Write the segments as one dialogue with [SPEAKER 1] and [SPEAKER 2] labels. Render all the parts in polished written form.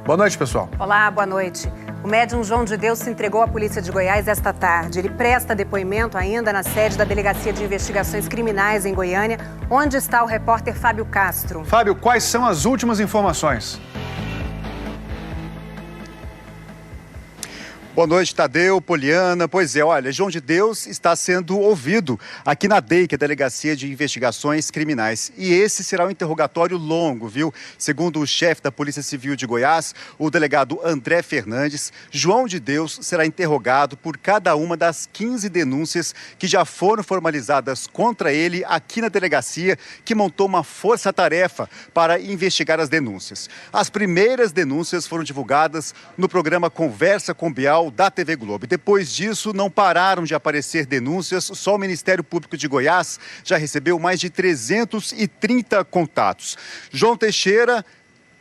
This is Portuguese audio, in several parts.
[SPEAKER 1] Boa noite, pessoal.
[SPEAKER 2] Olá, boa noite. O médium João de Deus se entregou à polícia de Goiás esta tarde. Ele presta depoimento ainda na sede da Delegacia de Investigações Criminais em Goiânia, onde está o repórter Fábio Castro.
[SPEAKER 1] Fábio, quais são as últimas informações?
[SPEAKER 3] Boa noite, Tadeu, Poliana. Pois é, olha, João de Deus está sendo ouvido aqui na DEIC, a Delegacia de Investigações Criminais. E esse será um interrogatório longo, viu? Segundo o chefe da Polícia Civil de Goiás, o delegado André Fernandes, João de Deus será interrogado por cada uma das 15 denúncias que já foram formalizadas contra ele aqui na delegacia, que montou uma força-tarefa para investigar as denúncias. As primeiras denúncias foram divulgadas no programa Conversa com Bial da TV Globo. Depois disso, não pararam de aparecer denúncias. Só o Ministério Público de Goiás já recebeu mais de 330 contatos. João Teixeira,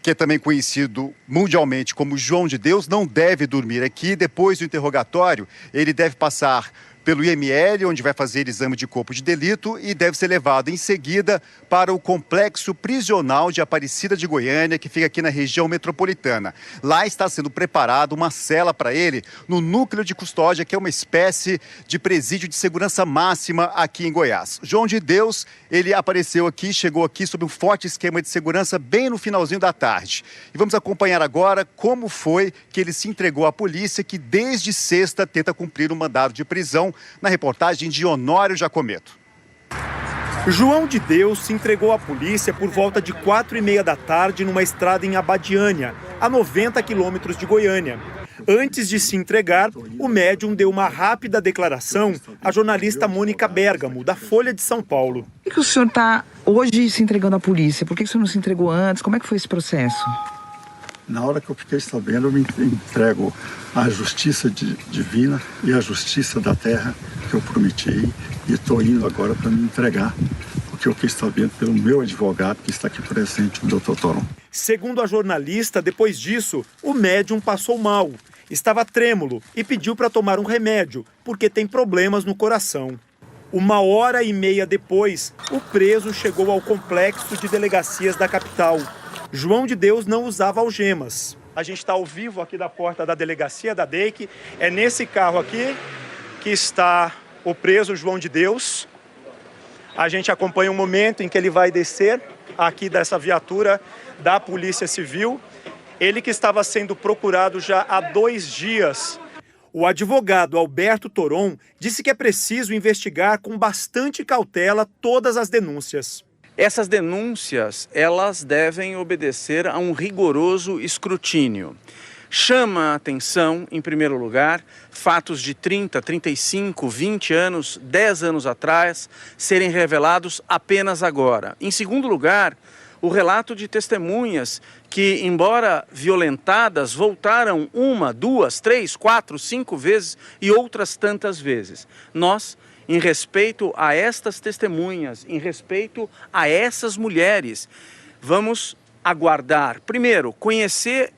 [SPEAKER 3] que é também conhecido mundialmente como João de Deus, não deve dormir aqui. Depois do interrogatório, ele deve passar pelo IML, onde vai fazer exame de corpo de delito, e deve ser levado em seguida para o complexo prisional de Aparecida de Goiânia, que fica aqui na região metropolitana. Lá está sendo preparada uma cela para ele no núcleo de custódia, que é uma espécie de presídio de segurança máxima aqui em Goiás. João de Deus, ele apareceu aqui, chegou aqui sob um forte esquema de segurança bem no finalzinho da tarde. E vamos acompanhar agora como foi que ele se entregou à polícia, que desde sexta tenta cumprir um mandado de prisão, na reportagem de Honório Jacometo.
[SPEAKER 4] João de Deus se entregou à polícia por volta de 4h30 da tarde numa estrada em Abadiânia, a 90 quilômetros de Goiânia. Antes de se entregar, o médium deu uma rápida declaração à jornalista Mônica Bergamo, da Folha de São Paulo.
[SPEAKER 5] Por que o senhor está hoje se entregando à polícia? Por que o senhor não se entregou antes? Como é que foi esse processo?
[SPEAKER 6] Na hora que eu fiquei sabendo, eu me entrego à justiça divina e à justiça da terra que eu prometi. E estou indo agora para me entregar, porque eu fiquei sabendo pelo meu advogado que está aqui presente, o Dr. Toron.
[SPEAKER 4] Segundo a jornalista, depois disso, o médium passou mal. Estava trêmulo e pediu para tomar um remédio, porque tem problemas no coração. 1h30 depois, o preso chegou ao complexo de delegacias da capital. João de Deus não usava algemas. A gente está ao vivo aqui da porta da delegacia da DEIC. É nesse carro aqui que está o preso João de Deus. A gente acompanha o momento em que ele vai descer aqui dessa viatura da Polícia Civil. Ele que estava sendo procurado já há 2 dias. O advogado Alberto Toron disse que é preciso investigar com bastante cautela todas as denúncias.
[SPEAKER 7] Essas denúncias, elas devem obedecer a um rigoroso escrutínio. Chama a atenção, em primeiro lugar, fatos de 30, 35, 20 anos, 10 anos atrás, serem revelados apenas agora. Em segundo lugar, o relato de testemunhas que, embora violentadas, voltaram 1, 2, 3, 4, 5 vezes e outras tantas vezes. Nós, em respeito a estas testemunhas, em respeito a essas mulheres, vamos aguardar, primeiro, conhecer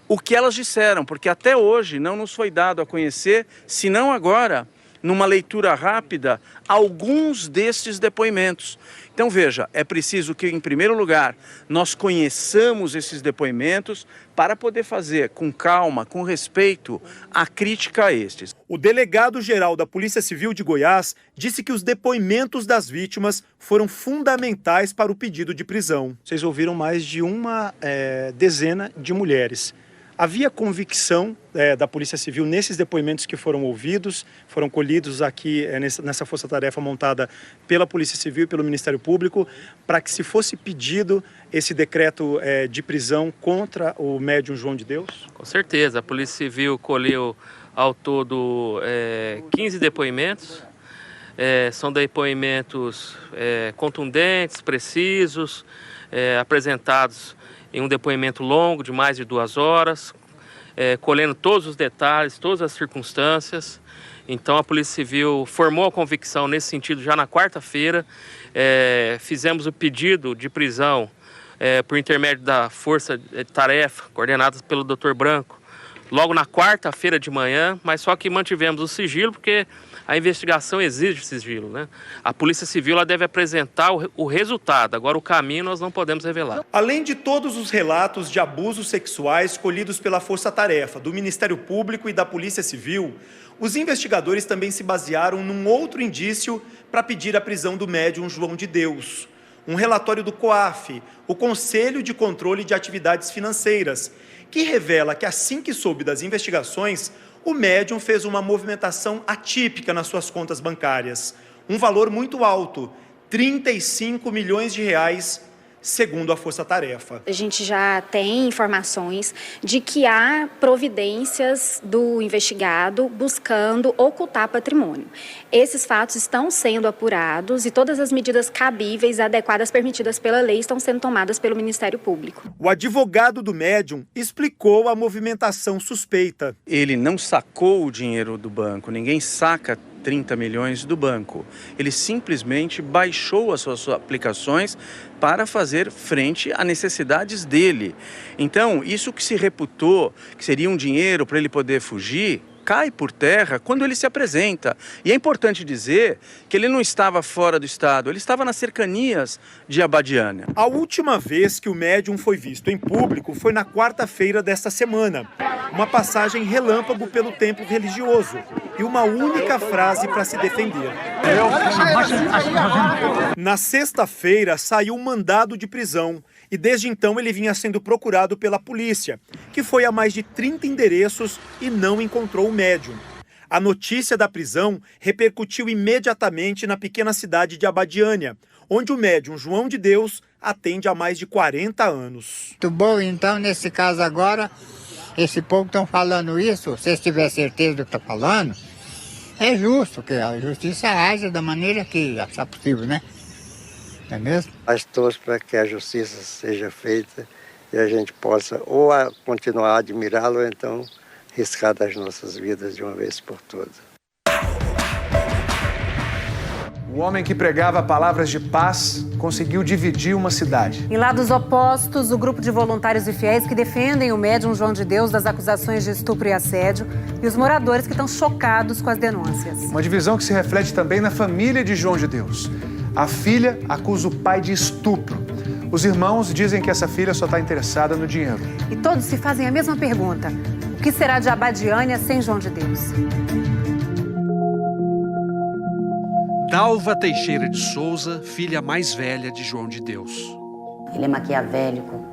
[SPEAKER 7] o que elas disseram, porque até hoje não nos foi dado a conhecer, senão agora, numa leitura rápida, alguns destes depoimentos. Então veja, é preciso que, em primeiro lugar, nós conheçamos esses depoimentos para poder fazer com calma, com respeito, a crítica a estes.
[SPEAKER 4] O delegado-geral da Polícia Civil de Goiás disse que os depoimentos das vítimas foram fundamentais para o pedido de prisão. Vocês ouviram mais de uma dezena de mulheres. Havia convicção da Polícia Civil nesses depoimentos que foram ouvidos, foram colhidos aqui nessa força-tarefa montada pela Polícia Civil e pelo Ministério Público, para que se fosse pedido esse decreto de prisão contra o médium João de Deus?
[SPEAKER 8] Com certeza, a Polícia Civil colheu ao todo 15 depoimentos. São depoimentos contundentes, precisos, apresentados em um depoimento longo de mais de 2 horas, colhendo todos os detalhes, todas as circunstâncias. Então a Polícia Civil formou a convicção nesse sentido já na quarta-feira. Fizemos o pedido de prisão por intermédio da força-tarefa, coordenada pelo Dr. Branco, logo na quarta-feira de manhã, mas só que mantivemos o sigilo porque A investigação exige sigilo, né? A Polícia Civil ela deve apresentar o resultado, agora o caminho nós não podemos revelar.
[SPEAKER 4] Além de todos os relatos de abusos sexuais colhidos pela Força Tarefa, do Ministério Público e da Polícia Civil, os investigadores também se basearam num outro indício para pedir a prisão do médium João de Deus. Um relatório do COAF, o Conselho de Controle de Atividades Financeiras, que revela que assim que soube das investigações, o médium fez uma movimentação atípica nas suas contas bancárias. Um valor muito alto, 35 milhões de reais, segundo a Força Tarefa.
[SPEAKER 9] A gente já tem informações de que há providências do investigado buscando ocultar patrimônio. Esses fatos estão sendo apurados e todas as medidas cabíveis, adequadas, permitidas pela lei, estão sendo tomadas pelo Ministério Público.
[SPEAKER 4] O advogado do médium explicou a movimentação suspeita.
[SPEAKER 7] Ele não sacou o dinheiro do banco, ninguém saca 30 milhões do banco. Ele simplesmente baixou as suas aplicações para fazer frente a necessidades dele. Então, isso que se reputou que seria um dinheiro para ele poder fugir, cai por terra quando ele se apresenta. E é importante dizer que ele não estava fora do estado, ele estava nas cercanias de Abadiânia.
[SPEAKER 4] A última vez que o médium foi visto em público foi na quarta-feira desta semana. Uma passagem relâmpago pelo templo religioso e uma única frase para se defender. Na sexta-feira saiu um mandado de prisão e desde então ele vinha sendo procurado pela polícia, que foi a mais de 30 endereços e não encontrou o médium. A notícia da prisão repercutiu imediatamente na pequena cidade de Abadiânia, onde o médium João de Deus atende há mais de 40 anos.
[SPEAKER 10] Muito bom, então, nesse caso agora, esse povo estão falando isso, se vocês tiverem certeza do que está falando, é justo que a justiça haja da maneira que achar possível, né? Não é mesmo?
[SPEAKER 11] Mas torço para que a justiça seja feita e a gente possa ou continuar a admirá-lo ou então riscar das nossas vidas de uma vez por todas.
[SPEAKER 1] O homem que pregava palavras de paz conseguiu dividir uma cidade.
[SPEAKER 2] Em lados opostos, o grupo de voluntários e fiéis que defendem o médium João de Deus das acusações de estupro e assédio e os moradores que estão chocados com as denúncias.
[SPEAKER 1] Uma divisão que se reflete também na família de João de Deus. A filha acusa o pai de estupro. Os irmãos dizem que essa filha só está interessada no dinheiro.
[SPEAKER 2] E todos se fazem a mesma pergunta: o que será de Abadiânia sem João de Deus?
[SPEAKER 12] Dalva Teixeira de Souza, filha mais velha de João de Deus.
[SPEAKER 13] Ele é maquiavélico,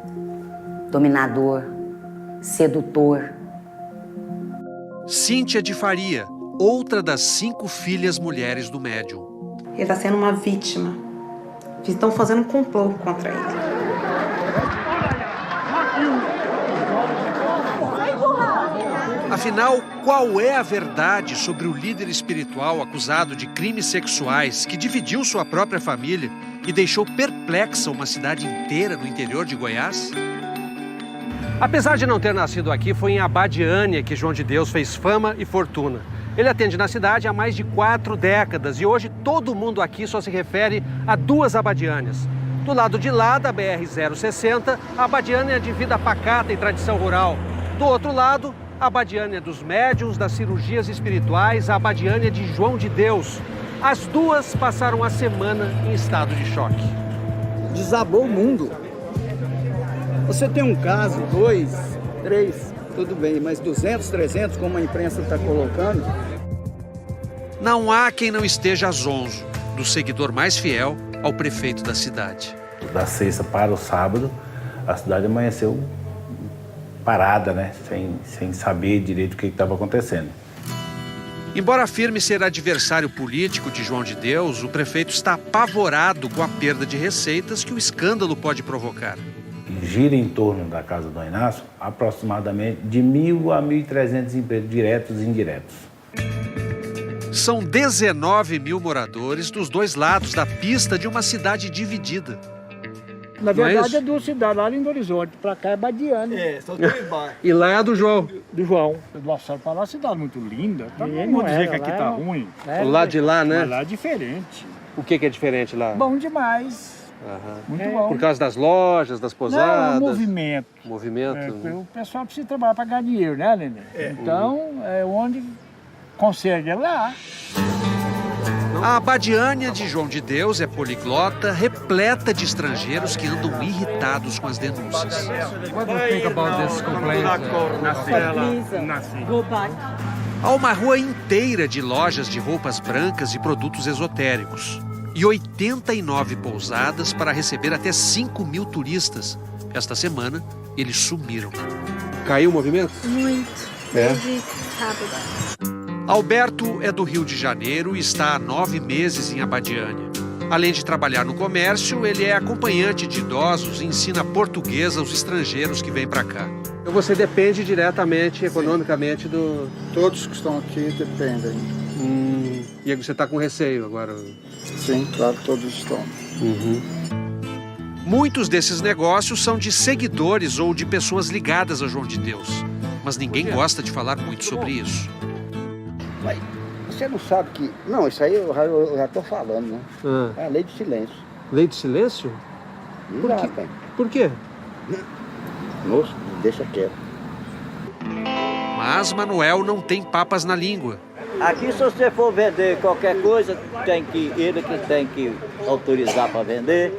[SPEAKER 13] dominador, sedutor.
[SPEAKER 12] Cíntia de Faria, outra das 5 filhas mulheres do médium.
[SPEAKER 14] Ele está sendo uma vítima. Estão fazendo um complô contra ele.
[SPEAKER 12] Afinal, qual é a verdade sobre o líder espiritual acusado de crimes sexuais que dividiu sua própria família e deixou perplexa uma cidade inteira no interior de Goiás?
[SPEAKER 15] Apesar de não ter nascido aqui, foi em Abadiânia que João de Deus fez fama e fortuna. Ele atende na cidade há mais de 4 décadas e hoje todo mundo aqui só se refere a 2 Abadiânias. Do lado de lá da BR-060, a Abadiânia de vida pacata e tradição rural. Do outro lado, a Abadiânia dos médiuns, das cirurgias espirituais, a Abadiânia de João de Deus. As 2 passaram a semana em estado de choque.
[SPEAKER 16] Desabou o mundo. Você tem um caso, 2, 3, tudo bem, mas 200, 300, como a imprensa está colocando...
[SPEAKER 12] Não há quem não esteja zonzo, do seguidor mais fiel ao prefeito da cidade.
[SPEAKER 17] Da sexta para o sábado, a cidade amanheceu parada, né? Sem saber direito o que estava acontecendo.
[SPEAKER 12] Embora afirme ser adversário político de João de Deus, o prefeito está apavorado com a perda de receitas que o escândalo pode provocar.
[SPEAKER 17] Gira em torno da casa do Inácio aproximadamente de 1.000 a 1.300 empregos diretos e indiretos.
[SPEAKER 12] São 19 mil moradores dos 2 lados da pista de uma cidade dividida.
[SPEAKER 18] Na verdade é 2 cidades, lá em Horizonte, pra cá é Abadiânia.
[SPEAKER 16] São 2 bairros.
[SPEAKER 15] E lá é a do João?
[SPEAKER 18] Do João. Nossa, para lá é uma cidade muito linda. Tá, não vou dizer que aqui tá ruim.
[SPEAKER 15] O lado de lá, né?
[SPEAKER 18] Mas lá é diferente.
[SPEAKER 15] O que é diferente lá?
[SPEAKER 18] Bom demais. Muito bom.
[SPEAKER 15] Por causa das lojas, das pousadas?
[SPEAKER 18] Não, é um movimento.
[SPEAKER 15] Movimento?
[SPEAKER 18] O pessoal precisa trabalhar para ganhar dinheiro, né, Nenê? Então, é onde consegue, é lá.
[SPEAKER 15] A Abadiânia de João de Deus é poliglota, repleta de estrangeiros que andam irritados com as denúncias.
[SPEAKER 19] What do you think about this complaint?
[SPEAKER 15] Há uma rua inteira de lojas de roupas brancas e produtos esotéricos. E 89 pousadas para receber até 5.000 turistas. Esta semana, eles sumiram. Caiu o movimento?
[SPEAKER 20] Muito. Desde sábado.
[SPEAKER 15] Alberto é do Rio de Janeiro e está há 9 meses em Abadiânia. Além de trabalhar no comércio, ele é acompanhante de idosos e ensina português aos estrangeiros que vêm para cá.
[SPEAKER 19] Então você depende diretamente, economicamente, do...
[SPEAKER 16] Todos que estão aqui dependem.
[SPEAKER 19] E você está com receio agora?
[SPEAKER 16] Sim, claro, todos estão.
[SPEAKER 15] Muitos desses negócios são de seguidores ou de pessoas ligadas a João de Deus. Mas ninguém gosta de falar muito sobre isso.
[SPEAKER 21] Mas você não sabe que... Não, isso aí eu já estou falando, né? É a lei do silêncio.
[SPEAKER 19] Lei do silêncio? Por quê?
[SPEAKER 21] Moço, deixa quieto.
[SPEAKER 15] Mas Manuel não tem papas na língua.
[SPEAKER 21] Aqui, se você for vender qualquer coisa, ele que tem que autorizar para vender.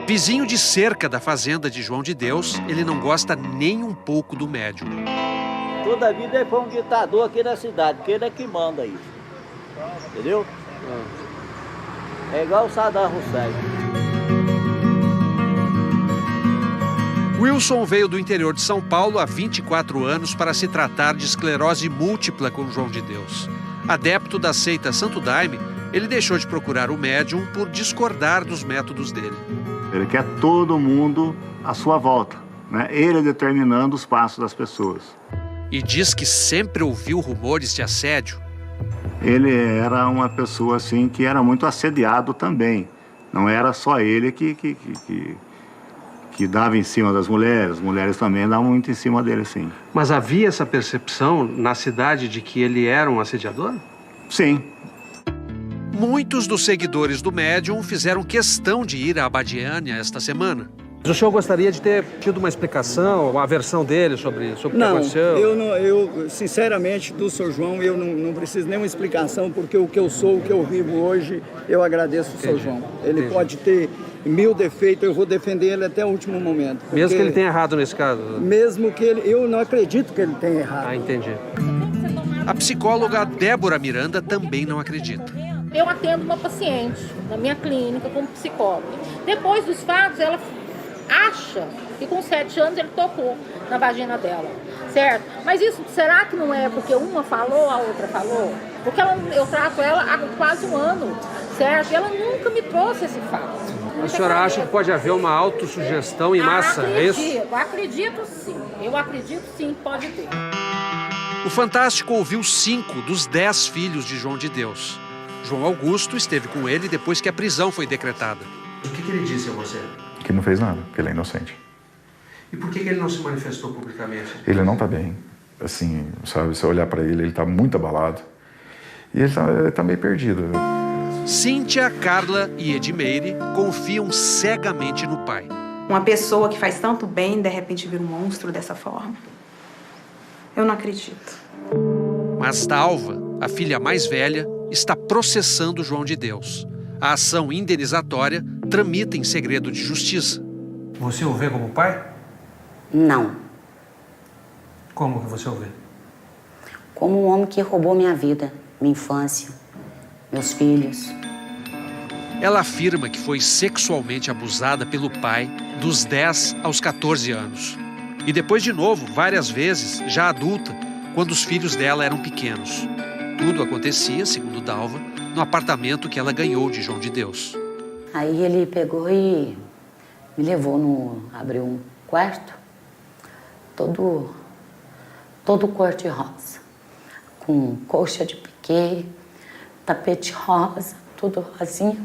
[SPEAKER 15] Vizinho de cerca da fazenda de João de Deus, ele não gosta nem um pouco do médium.
[SPEAKER 21] Toda a vida ele foi um ditador aqui na cidade, porque ele é que manda isso. Entendeu? É igual o Saddam Hussein.
[SPEAKER 15] Wilson veio do interior de São Paulo há 24 anos para se tratar de esclerose múltipla com João de Deus. Adepto da seita Santo Daime, ele deixou de procurar o médium por discordar dos métodos dele.
[SPEAKER 22] Ele quer todo mundo à sua volta, né? Ele determinando os passos das pessoas.
[SPEAKER 15] E diz que sempre ouviu rumores de assédio.
[SPEAKER 22] Ele era uma pessoa assim que era muito assediado também. Não era só ele que dava em cima das mulheres. As mulheres também davam muito em cima dele, sim.
[SPEAKER 19] Mas havia essa percepção na cidade de que ele era um assediador?
[SPEAKER 22] Sim.
[SPEAKER 15] Muitos dos seguidores do médium fizeram questão de ir à Abadiânia esta semana.
[SPEAKER 19] O senhor gostaria de ter tido uma explicação, uma versão dele sobre o que aconteceu?
[SPEAKER 16] Eu sinceramente, do Sr. João, eu não preciso nenhuma explicação, porque o que eu sou, o que eu vivo hoje, eu agradeço o Sr. João. Ele pode ter 1000 defeitos, eu vou defender ele até o último momento.
[SPEAKER 19] Mesmo que ele tenha errado nesse caso?
[SPEAKER 16] Mesmo que ele... Eu não acredito que ele tenha errado.
[SPEAKER 19] Ah, entendi.
[SPEAKER 15] A psicóloga Débora Miranda também não acredita.
[SPEAKER 23] Eu atendo uma paciente na minha clínica como psicóloga. Depois dos fatos, ela acha que com 7 anos ele tocou na vagina dela, certo? Mas isso, será que não é porque uma falou, a outra falou? Porque eu trato ela há quase 1 ano, certo? E ela nunca me trouxe esse fato.
[SPEAKER 19] A senhora acha que pode haver uma autossugestão em massa, é isso?
[SPEAKER 23] Eu acredito sim, pode ter.
[SPEAKER 15] O Fantástico ouviu 5 dos 10 filhos de João de Deus. João Augusto esteve com ele depois que a prisão foi decretada.
[SPEAKER 19] O que ele disse a você?
[SPEAKER 24] Que não fez nada, que ele é inocente.
[SPEAKER 19] E por que ele não se manifestou publicamente?
[SPEAKER 24] Ele não está bem. Assim, sabe, se olhar para ele está muito abalado. E ele tá meio perdido.
[SPEAKER 15] Cíntia, Carla e Edmeire confiam cegamente no pai.
[SPEAKER 14] Uma pessoa que faz tanto bem, de repente vira um monstro dessa forma. Eu não acredito.
[SPEAKER 15] Mas Dalva, a filha mais velha, está processando João de Deus. A ação indenizatória tramita em segredo de justiça.
[SPEAKER 19] Você o vê como pai?
[SPEAKER 13] Não.
[SPEAKER 19] Como que você o vê?
[SPEAKER 13] Como um homem que roubou minha vida, minha infância, meus filhos.
[SPEAKER 15] Ela afirma que foi sexualmente abusada pelo pai dos 10 aos 14 anos. E depois de novo, várias vezes, já adulta, quando os filhos dela eram pequenos. Tudo acontecia, segundo Dalva, no apartamento que ela ganhou de João de Deus.
[SPEAKER 13] Aí ele pegou e me levou abriu um quarto, todo cor de rosa, com colcha de piquê, tapete rosa, tudo rosinha.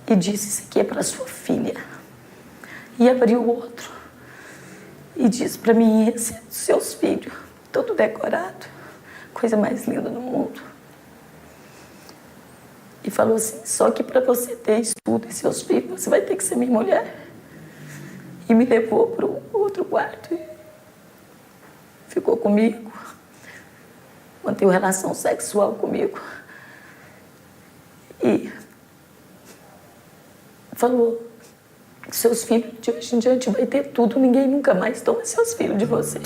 [SPEAKER 13] E disse, isso aqui é para sua filha. E abriu o outro. E disse para mim, esse é dos seus filhos, todo decorado. Coisa mais linda do mundo. E falou assim, só que para você ter estudo e seus filhos, você vai ter que ser minha mulher. E me levou para o outro quarto. E ficou comigo. Manteve relação sexual comigo. falou: seus filhos de hoje em diante vai ter tudo, ninguém nunca mais toma seus filhos de você.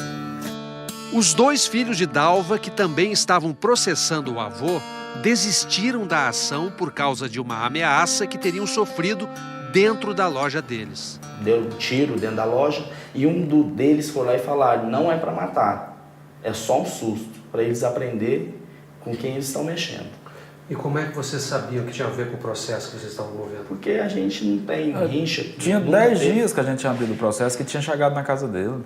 [SPEAKER 12] Os 2 filhos de Dalva, que também estavam processando o avô, desistiram da ação por causa de uma ameaça que teriam sofrido dentro da loja deles.
[SPEAKER 3] Deu um tiro dentro da loja e um deles foi lá e falaram: não é para matar, é só um susto, para eles aprenderem com quem eles estão mexendo.
[SPEAKER 19] E como é que você sabia que tinha a ver com o processo que vocês estavam movendo?
[SPEAKER 3] Porque a gente não tem rincha.
[SPEAKER 5] Tinha 10 dias que a gente tinha abrido o processo, que tinha chegado na casa dele.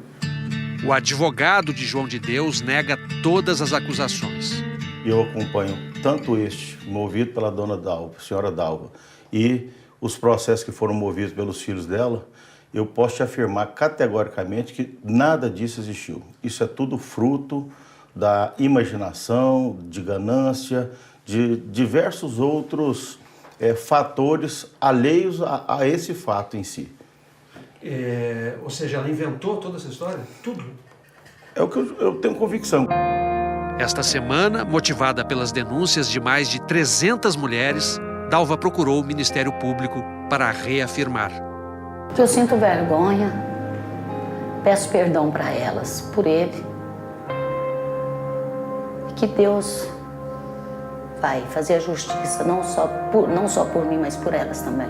[SPEAKER 12] O advogado de João de Deus nega todas as acusações.
[SPEAKER 6] Eu acompanho tanto este, movido pela dona Dalva, senhora Dalva, e os processos que foram movidos pelos filhos dela, eu posso te afirmar categoricamente que nada disso existiu. Isso é tudo fruto da imaginação, de ganância, de diversos outros fatores alheios a esse fato em si.
[SPEAKER 19] Ou seja, ela inventou toda essa história? Tudo?
[SPEAKER 6] É o que eu tenho convicção.
[SPEAKER 12] Esta semana, motivada pelas denúncias de mais de 300 mulheres, Dalva procurou o Ministério Público para reafirmar.
[SPEAKER 13] Eu sinto vergonha, peço perdão para elas, por ele. Que Deus vai fazer a justiça, não só por mim, mas por elas também.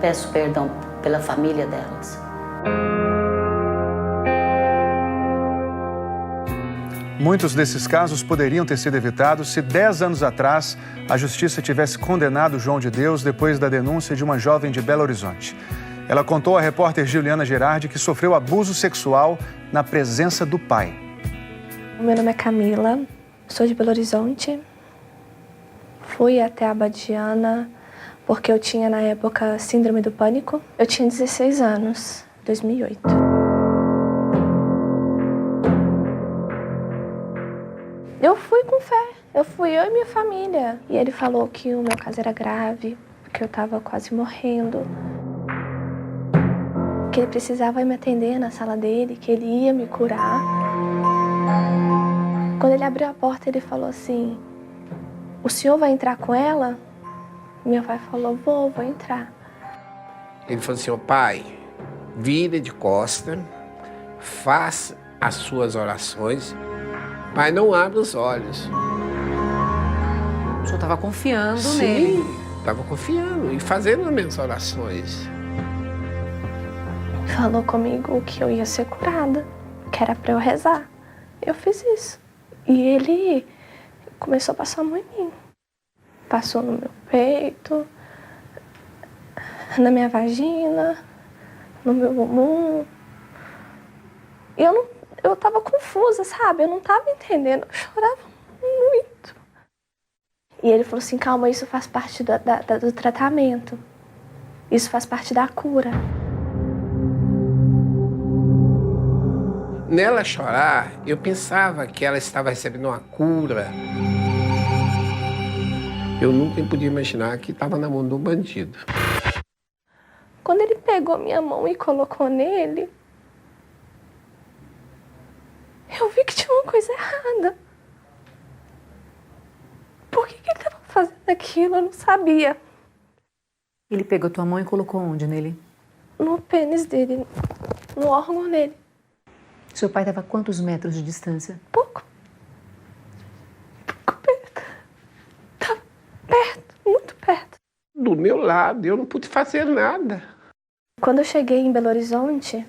[SPEAKER 13] Peço perdão pela família delas.
[SPEAKER 1] Muitos desses casos poderiam ter sido evitados se 10 anos atrás a justiça tivesse condenado João de Deus depois da denúncia de uma jovem de Belo Horizonte. Ela contou à repórter Juliana Gerardi que sofreu abuso sexual na presença do pai.
[SPEAKER 20] Meu nome é Camila, sou de Belo Horizonte. Fui até a Abadiana porque eu tinha na época síndrome do pânico. Eu tinha 16 anos, 2008. Eu fui com fé, eu e minha família. E ele falou que o meu caso era grave, que eu estava quase morrendo. Que ele precisava me atender na sala dele, que ele ia me curar. Quando ele abriu a porta, ele falou assim: o senhor vai entrar com ela? Meu pai falou: vou entrar.
[SPEAKER 8] Ele falou assim: ô pai, vira de costa, faça as suas orações, mas não abra os olhos.
[SPEAKER 2] O senhor estava confiando
[SPEAKER 8] nele?
[SPEAKER 2] nele?
[SPEAKER 8] Sim, estava confiando e fazendo as minhas orações.
[SPEAKER 20] Falou comigo que eu ia ser curada, que era para eu rezar. Eu fiz isso. E ele começou a passar a mão em mim. Passou no meu peito, na minha vagina, no meu bumbum. E eu tava confusa, sabe? Eu não tava entendendo. Eu chorava muito. E ele falou assim: calma, isso faz parte do tratamento. Isso faz parte da cura.
[SPEAKER 8] Nela chorar, eu pensava que ela estava recebendo uma cura. Eu nunca podia imaginar que estava na mão de um bandido.
[SPEAKER 20] Quando ele pegou minha mão e colocou nele, eu vi que tinha uma coisa errada. Por que ele estava fazendo aquilo? Eu não sabia.
[SPEAKER 2] Ele pegou tua mão e colocou onde nele?
[SPEAKER 20] No pênis dele, no órgão dele.
[SPEAKER 2] Seu pai estava a quantos metros de distância?
[SPEAKER 20] Pouco perto. Tá perto, muito perto.
[SPEAKER 8] Do meu lado, eu não pude fazer nada.
[SPEAKER 20] Quando eu cheguei em Belo Horizonte,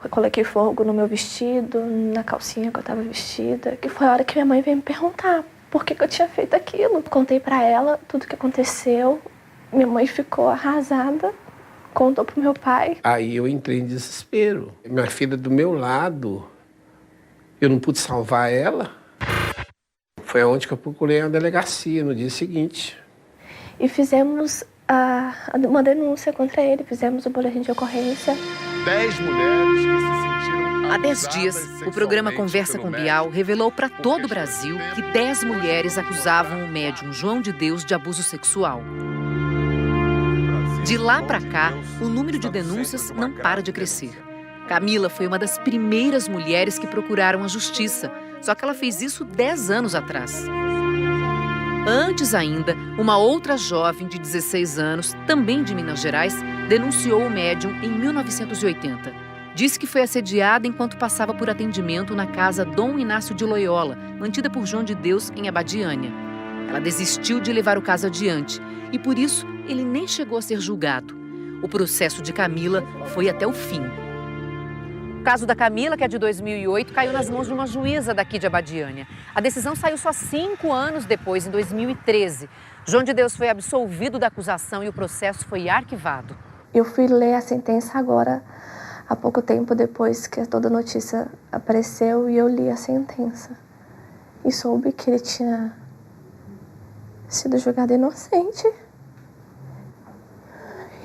[SPEAKER 20] eu coloquei fogo no meu vestido, na calcinha que eu estava vestida, que foi a hora que minha mãe veio me perguntar por que eu tinha feito aquilo. Contei pra ela tudo o que aconteceu. Minha mãe ficou arrasada, contou pro meu pai.
[SPEAKER 8] Aí eu entrei em desespero. Minha filha do meu lado, eu não pude salvar ela. Foi onde que eu procurei a delegacia no dia seguinte.
[SPEAKER 20] E fizemos uma denúncia contra ele, fizemos o boletim de ocorrência.
[SPEAKER 25] 10 mulheres que se sentiram...
[SPEAKER 26] Há 10 dias, o programa Conversa com Bial revelou para todo o Brasil que 10 mulheres acusavam o médium João de Deus de abuso sexual. De lá para cá, o número de denúncias não para de crescer. Camila foi uma das primeiras mulheres que procuraram a justiça, só que ela fez isso 10 anos atrás. Antes ainda, uma outra jovem de 16 anos, também de Minas Gerais, denunciou o médium em 1980. Disse que foi assediada enquanto passava por atendimento na casa Dom Inácio de Loyola, mantida por João de Deus em Abadiânia. Ela desistiu de levar o caso adiante e, por isso, ele nem chegou a ser julgado. O processo de Camila foi até o fim. O caso da Camila, que é de 2008, caiu nas mãos de uma juíza daqui de Abadiânia. A decisão saiu só 5 anos depois, em 2013. João de Deus foi absolvido da acusação e o processo foi arquivado.
[SPEAKER 20] Eu fui ler a sentença agora, há pouco tempo depois que toda a notícia apareceu, e eu li a sentença. E soube que ele tinha sido julgado inocente.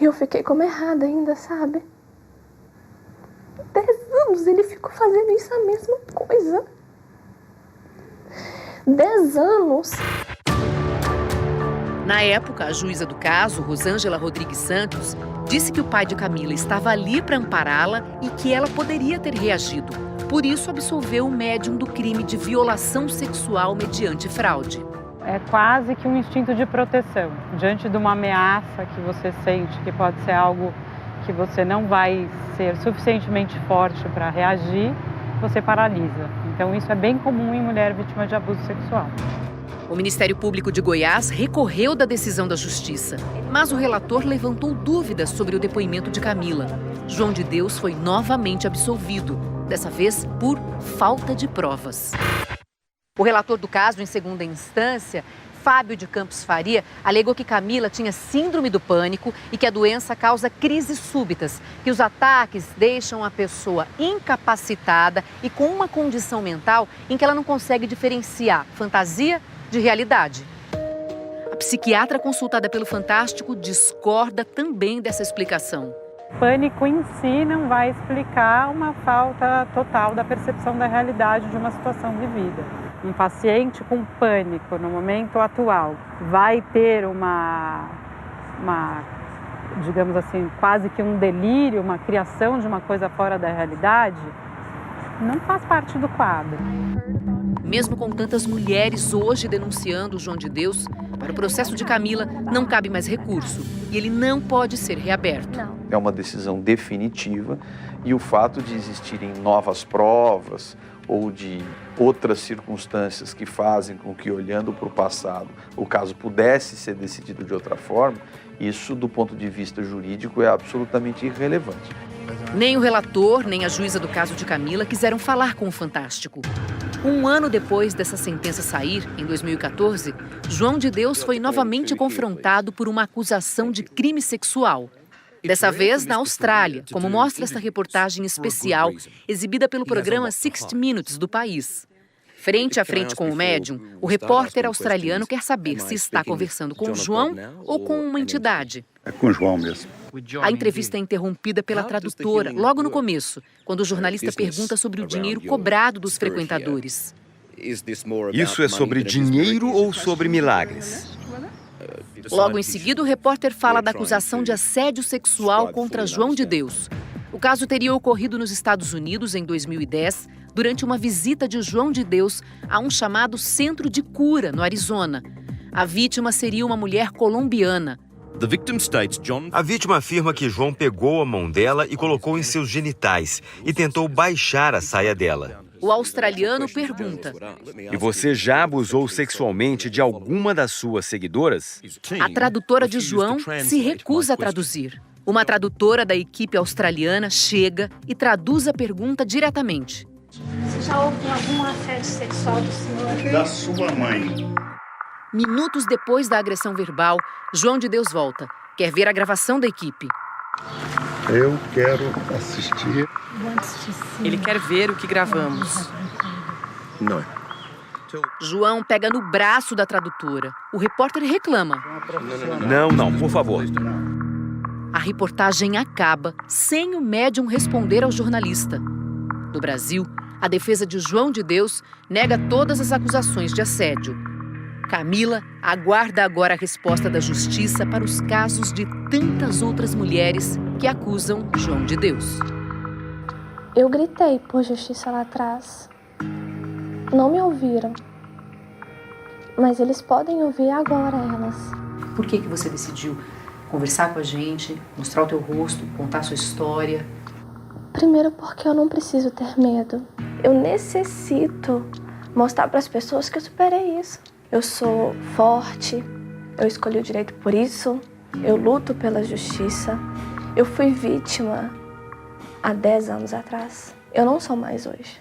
[SPEAKER 20] E eu fiquei como errada ainda, sabe? 10 anos ele ficou fazendo isso, a mesma coisa. 10 anos.
[SPEAKER 26] Na época, a juíza do caso, Rosângela Rodrigues Santos, disse que o pai de Camila estava ali para ampará-la e que ela poderia ter reagido. Por isso, absolveu o médium do crime de violação sexual mediante fraude.
[SPEAKER 4] É quase que um instinto de proteção. Diante de uma ameaça que você sente que pode ser algo que você não vai ser suficientemente forte para reagir, você paralisa. Então isso é bem comum em mulher vítima de abuso sexual.
[SPEAKER 26] O Ministério Público de Goiás recorreu da decisão da Justiça, mas o relator levantou dúvidas sobre o depoimento de Camila. João de Deus foi novamente absolvido, dessa vez por falta de provas. O relator do caso, em segunda instância, Fábio de Campos Faria, alegou que Camila tinha síndrome do pânico e que a doença causa crises súbitas, que os ataques deixam a pessoa incapacitada e com uma condição mental em que ela não consegue diferenciar fantasia de realidade. A psiquiatra consultada pelo Fantástico discorda também dessa explicação.
[SPEAKER 4] Pânico em si não vai explicar uma falta total da percepção da realidade de uma situação vivida. Um paciente com pânico no momento atual vai ter digamos assim, quase que um delírio, uma criação de uma coisa fora da realidade, não faz parte do quadro.
[SPEAKER 26] Mesmo com tantas mulheres hoje denunciando o João de Deus, para o processo de Camila não cabe mais recurso e ele não pode ser reaberto.
[SPEAKER 7] É uma decisão definitiva e o fato de existirem novas provas ou de outras circunstâncias que fazem com que, olhando para o passado, o caso pudesse ser decidido de outra forma, isso, do ponto de vista jurídico, é absolutamente irrelevante.
[SPEAKER 26] Nem o relator, nem a juíza do caso de Camila quiseram falar com o Fantástico. 1 ano depois dessa sentença sair, em 2014, João de Deus foi novamente confrontado por uma acusação de crime sexual. Dessa vez na Austrália, como mostra esta reportagem especial, exibida pelo programa 60 Minutes do país. Frente a frente com o médium, o repórter australiano quer saber se está conversando com o João ou com uma entidade.
[SPEAKER 22] É com o João mesmo.
[SPEAKER 26] A entrevista é interrompida pela tradutora, logo no começo, quando o jornalista pergunta sobre o dinheiro cobrado dos frequentadores.
[SPEAKER 9] Isso é sobre dinheiro ou sobre milagres?
[SPEAKER 26] Logo em seguida, o repórter fala da acusação de assédio sexual contra João de Deus. O caso teria ocorrido nos Estados Unidos em 2010, durante uma visita de João de Deus a um chamado Centro de Cura, no Arizona. A vítima seria uma mulher colombiana.
[SPEAKER 10] A vítima afirma que João pegou a mão dela e colocou em seus genitais e tentou baixar a saia dela.
[SPEAKER 26] O australiano pergunta:
[SPEAKER 9] e você já abusou sexualmente de alguma das suas seguidoras?
[SPEAKER 26] A tradutora de João se recusa a traduzir. Uma tradutora da equipe australiana chega e traduz a pergunta diretamente.
[SPEAKER 20] Você já ouviu algum assédio sexual do senhor?
[SPEAKER 22] Da sua mãe.
[SPEAKER 26] Minutos depois da agressão verbal, João de Deus volta. Quer ver a gravação da equipe.
[SPEAKER 22] Eu quero assistir.
[SPEAKER 11] Ele quer ver o que gravamos.
[SPEAKER 22] Não.
[SPEAKER 26] João pega no braço da tradutora. O repórter reclama.
[SPEAKER 9] Não, por favor.
[SPEAKER 26] A reportagem acaba sem o médium responder ao jornalista. No Brasil, a defesa de João de Deus nega todas as acusações de assédio. Camila aguarda agora a resposta da justiça para os casos de tantas outras mulheres que acusam João de Deus.
[SPEAKER 20] Eu gritei por justiça lá atrás. Não me ouviram. mas eles podem ouvir agora elas.
[SPEAKER 26] Por que você decidiu conversar com a gente, mostrar o teu rosto, contar a sua história?
[SPEAKER 20] Primeiro porque eu não preciso ter medo. Eu necessito mostrar para as pessoas que eu superei isso. Eu sou forte, eu escolhi o direito por isso, eu luto pela justiça. Eu fui vítima há 10 anos atrás. Eu não sou mais hoje.